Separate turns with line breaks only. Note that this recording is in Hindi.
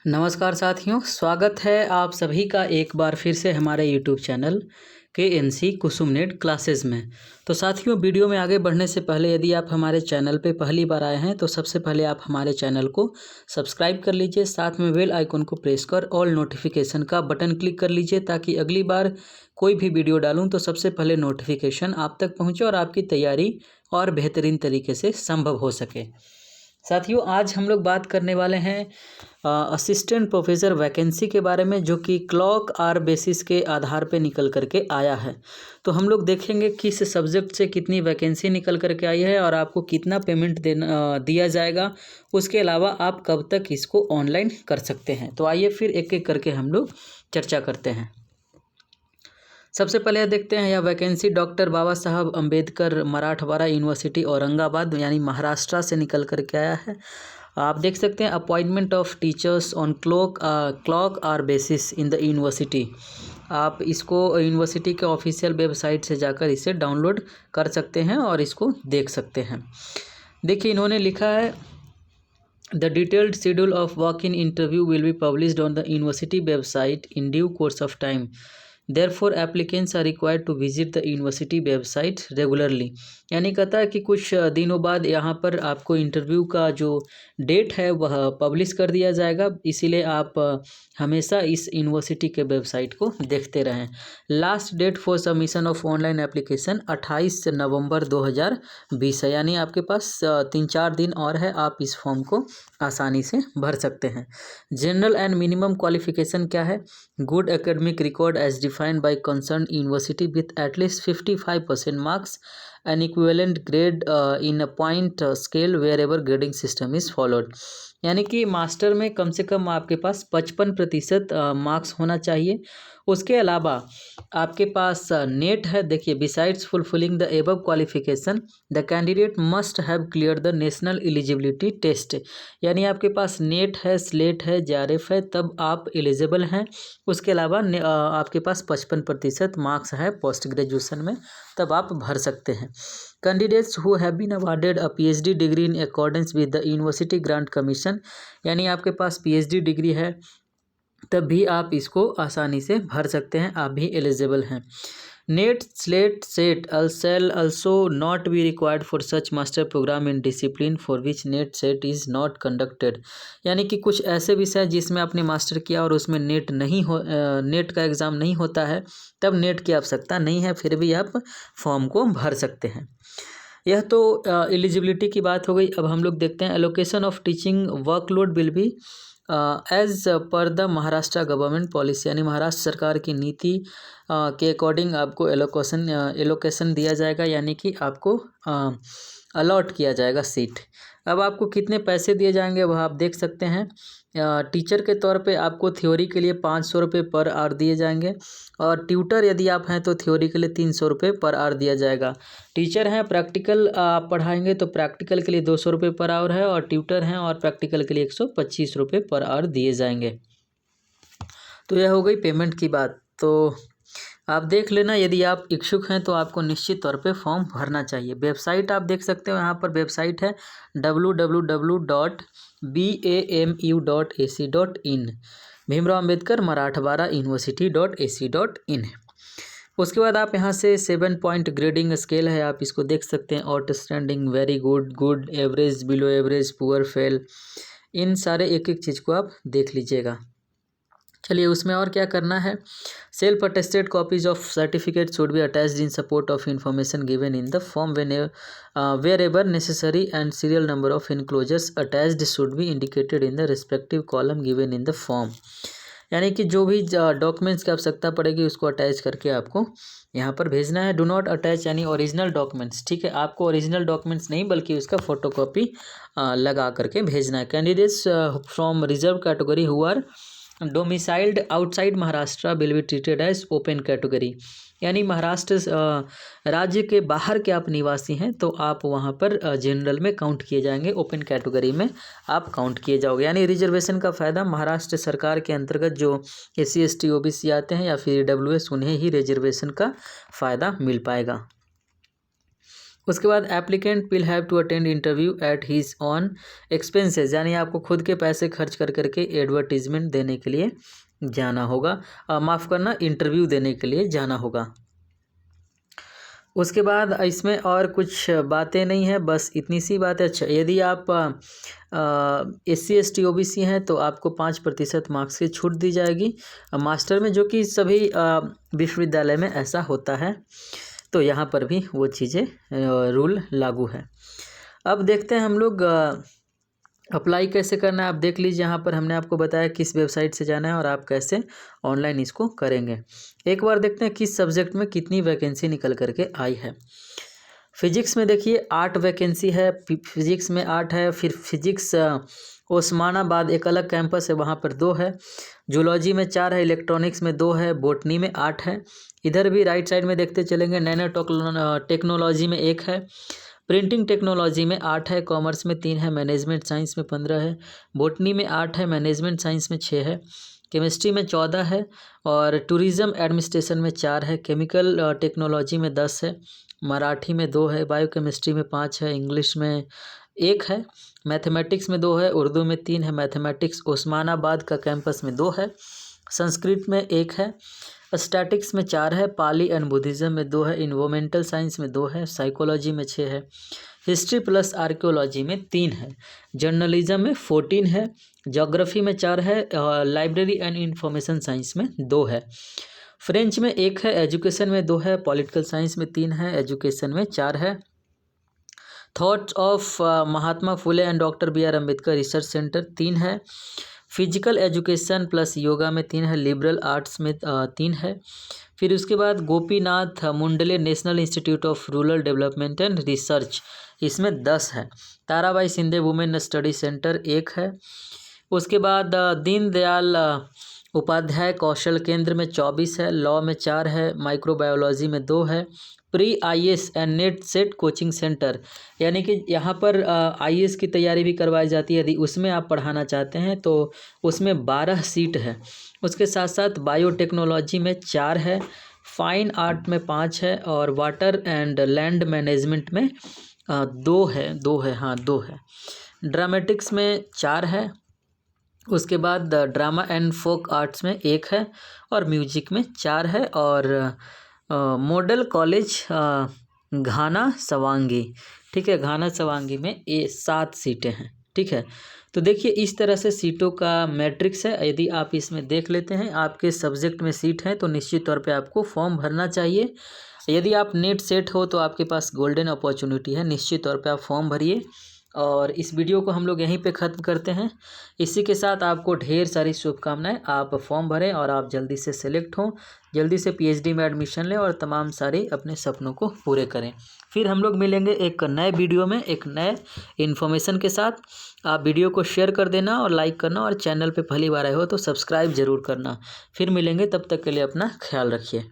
नमस्कार साथियों, स्वागत है आप सभी का एक बार फिर से हमारे यूट्यूब चैनल KNC कुसुम नेट क्लासेस में। तो साथियों, वीडियो में आगे बढ़ने से पहले यदि आप हमारे चैनल पे पहली बार आए हैं तो सबसे पहले आप हमारे चैनल को सब्सक्राइब कर लीजिए, साथ में बेल आइकन को प्रेस कर ऑल नोटिफिकेशन का बटन क्लिक कर लीजिए ताकि अगली बार कोई भी वीडियो डालूँ तो सबसे पहले नोटिफिकेशन आप तक पहुँचे और आपकी तैयारी और बेहतरीन तरीके से संभव हो सके। साथियों, आज हम लोग बात करने वाले हैं असिस्टेंट प्रोफेसर वैकेंसी के बारे में, जो कि क्लॉक आर बेसिस के आधार पे निकल करके आया है। तो हम लोग देखेंगे किस सब्जेक्ट से कितनी वैकेंसी निकल करके आई है और आपको कितना पेमेंट दिया जाएगा। उसके अलावा आप कब तक इसको ऑनलाइन कर सकते हैं। तो आइए फिर एक एक करके हम लोग चर्चा करते हैं। सबसे पहले देखते हैं यह वैकेंसी डॉक्टर बाबा साहब अम्बेडकर मराठवाड़ा यूनिवर्सिटी औरंगाबाद यानी महाराष्ट्र से निकल करके आया है। आप देख सकते हैं appointment of teachers on clock hour basis in the university. आप इसको यूनिवर्सिटी के ऑफिशियल वेबसाइट से जाकर इसे डाउनलोड कर सकते हैं और इसको देख सकते हैं। देखिए, इन्होंने लिखा है the detailed schedule of walk in interview will be published on the university website in due course of time. Therefore, applicants are required to visit the university website regularly। यानी कहता है कि कुछ दिनों बाद यहाँ पर आपको इंटरव्यू का जो डेट है वह पब्लिश कर दिया जाएगा, इसीलिए आप हमेशा इस यूनिवर्सिटी के वेबसाइट को देखते रहें। Last date for submission of online application 28 November 2020 है, यानी आपके पास 3-4 दिन और है, आप इस फॉर्म को आसानी से भर सकते हैं। जनरल एंड मिनिमम क्वालिफिकेशन क्या है? Good academic record as defined by concern university with at least 55% marks an equivalent grade in a point scale wherever grading system is followed. यानी कि मास्टर में कम से कम आपके पास 55% मार्क्स होना चाहिए। उसके अलावा आपके पास नेट है। देखिए, besides fulfilling the above qualification the candidate must have clear the national eligibility test. यानी आपके पास नेट है, स्लेट है, JRF है, तब आप एलिजिबल हैं। उसके अलावा आपके पास 55% मार्क्स है पोस्ट ग्रेजुएशन में, तब आप भर सकते हैं। Candidates who have been awarded a PhD degree in accordance with the university grant commission, यानी आपके पास PhD डिग्री है तब भी आप इसको आसानी से भर सकते हैं, आप भी एलिजिबल हैं। NET SLET SET shall also not be required for such master program in discipline for which net set is not conducted। यानी कि कुछ ऐसे विषय जिसमें आपने मास्टर किया और उसमें नेट का एग्ज़ाम नहीं होता है, तब नेट की आवश्यकता नहीं है, फिर भी आप फॉर्म को भर सकते हैं। यह तो एलिजिबिलिटी की बात हो गई। अब हम लोग देखते हैं allocation of teaching workload will be as per the Maharashtra government policy, यानी महाराष्ट्र सरकार की नीति के अकॉर्डिंग आपको एलोकेशन दिया जाएगा, यानी कि आपको अलॉट किया जाएगा सीट। अब आपको कितने पैसे दिए जाएंगे वह आप देख सकते हैं। टीचर के तौर पे आपको थ्योरी के लिए 500 रुपये पर आवर दिए जाएंगे, और ट्यूटर यदि आप हैं तो थ्योरी के लिए 300 रुपये पर आवर दिया जाएगा। टीचर हैं, प्रैक्टिकल आप पढ़ाएंगे तो प्रैक्टिकल के लिए 200 रुपये पर आवर है, और ट्यूटर हैं और प्रैक्टिकल के लिए 125 रुपये पर आवर दिए जाएंगे। तो यह हो गई पेमेंट की बात। तो आप देख लेना, यदि आप इच्छुक हैं तो आपको निश्चित तौर पे फॉर्म भरना चाहिए। वेबसाइट आप देख सकते हो, यहाँ पर वेबसाइट है www.bamu.ac.in, भीमराव अम्बेडकर मराठवाड़ा यूनिवर्सिटी.ac.in। उसके बाद आप यहाँ से 7 पॉइंट ग्रेडिंग स्केल है, आप इसको देख सकते हैं। Outstanding, very good, good, average, below average, poor, fail, इन सारे एक एक चीज़ को आप देख लीजिएगा। चलिए, उसमें और क्या करना है। Self attested copies of certificate should be attached in support of information given in the form wherever necessary and serial number of enclosures attached should be indicated in the respective column given in the form. यानी कि जो भी डॉक्यूमेंट्स की आवश्यकता पड़ेगी उसको अटैच करके आपको यहाँ पर भेजना है। डू नॉट अटैच यानी ओरिजिनल डॉक्यूमेंट्स, ठीक है, आपको ओरिजिनल डॉक्यूमेंट्स नहीं बल्कि उसका फोटोकॉपी लगा करके भेजना है। Candidates from reserve category who are domiciled outside Maharashtra will be treated as open category. यानी महाराष्ट्र राज्य के बाहर के आप निवासी हैं तो आप वहाँ पर जनरल में काउंट किए जाएंगे, ओपन कैटेगरी में आप काउंट किए जाओगे। यानी रिजर्वेशन का फ़ायदा महाराष्ट्र सरकार के अंतर्गत जो SC ST OBC आते हैं या फिर EWS, उन्हें ही रिजर्वेशन का फ़ायदा मिल पाएगा। उसके बाद applicant will have to attend interview at his own expenses, यानी आपको खुद के पैसे खर्च कर करके एडवर्टीजमेंट देने के लिए जाना होगा, माफ़ करना, इंटरव्यू देने के लिए जाना होगा। उसके बाद इसमें और कुछ बातें नहीं है, बस इतनी सी बात है। अच्छा, यदि आप SC ST OBC हैं तो आपको 5% मार्क्स की छूट दी जाएगी मास्टर में, जो कि सभी विश्वविद्यालय में ऐसा होता है। तो यहाँ पर भी वो चीज़ें रूल लागू है। अब देखते हैं हम लोग अप्लाई कैसे करना है। आप देख लीजिए, यहाँ पर हमने आपको बताया किस वेबसाइट से जाना है और आप कैसे ऑनलाइन इसको करेंगे। एक बार देखते हैं किस सब्जेक्ट में कितनी वैकेंसी निकल करके आई है। फिजिक्स में देखिए 8 वैकेंसी है, फिजिक्स में 8 है। फिर फिजिक्स ओस्मानाबाद एक अलग कैंपस है, वहाँ पर 2 है। जूलॉजी में 4 है, इलेक्ट्रॉनिक्स में 2 है, बॉटनी में 8 है। इधर भी राइट साइड में देखते चलेंगे, नैनो टेक्नोलॉजी में 1 है, प्रिंटिंग टेक्नोलॉजी में 8 है, कॉमर्स में 3 है, मैनेजमेंट साइंस में 15 है, बॉटनी में 8 है, मैनेजमेंट साइंस में 6 है, केमिस्ट्री में 14 है और टूरिज़्म एडमिनिस्ट्रेशन में 4 है, केमिकल टेक्नोलॉजी में 10 है, मराठी में 2 है, बायोकेमिस्ट्री में 5 है, इंग्लिश में 1 है, मैथमेटिक्स में 2 है, उर्दू में 3 है, मैथमेटिक्स ओस्मानाबाद का कैंपस में 2 है, संस्कृत में 1 है, स्टैटिक्स में 4 है, पाली एंड बुद्धिज़्म में 2 है, इन्वायरमेंटल साइंस में 2 है, साइकोलॉजी में 6 है, हिस्ट्री प्लस आर्कियोलॉजी में 3 है, जर्नलिज्म में 14 है, ज्योग्राफी में 4 है, लाइब्रेरी एंड इंफॉर्मेशन साइंस में 2 है, फ्रेंच में 1 है, एजुकेशन में 2 है, पॉलिटिकल साइंस में 3 है, एजुकेशन में 4 है, thoughts of Mahatma Phule and doctor BR Ambedkar research centre 3 है, फिजिकल एजुकेशन प्लस योगा में 3 है, लिबरल आर्ट्स में 3 है। फिर उसके बाद Gopinath Munde national institute of rural development and research, इसमें 10 है। Tarabai Shinde women study centre 1 है। उसके बाद दीनदयाल उपाध्याय कौशल केंद्र में 24 है, लॉ में 4 है, माइक्रोबायोलॉजी में 2 है, pre IAS and net set coaching centre, यानी कि यहाँ पर IAS की तैयारी भी करवाई जाती है। यदि उसमें आप पढ़ाना चाहते हैं तो उसमें 12 सीट है। उसके साथ साथ बायोटेक्नोलॉजी में 4 है, फाइन आर्ट में 5 है और वाटर एंड लैंड मैनेजमेंट में 2 है। ड्रामेटिक्स में 4 है। उसके बाद ड्रामा एंड फोक आर्ट्स में 1 है और म्यूजिक में 4 है और मॉडल कॉलेज घाना सवांगी, ठीक है, घाना सवांगी में 7 सीटें हैं, ठीक है। तो देखिए इस तरह से सीटों का मैट्रिक्स है। यदि आप इसमें देख लेते हैं आपके सब्जेक्ट में सीट है तो निश्चित तौर पे आपको फॉर्म भरना चाहिए। यदि आप नेट सेट हो तो आपके पास गोल्डन अपॉर्चुनिटी है, निश्चित तौर पे आप फॉर्म भरिए। और इस वीडियो को हम लोग यहीं पे ख़त्म करते हैं। इसी के साथ आपको ढेर सारी शुभकामनाएं। आप फॉर्म भरें और आप जल्दी से सेलेक्ट हों, जल्दी से PhD में एडमिशन लें और तमाम सारे अपने सपनों को पूरे करें। फिर हम लोग मिलेंगे एक नए वीडियो में एक नए इन्फॉर्मेशन के साथ। आप वीडियो को शेयर कर देना और लाइक करना और चैनल पे पहली बार आए हो तो सब्सक्राइब ज़रूर करना। फिर मिलेंगे, तब तक के लिए अपना ख्याल रखिए।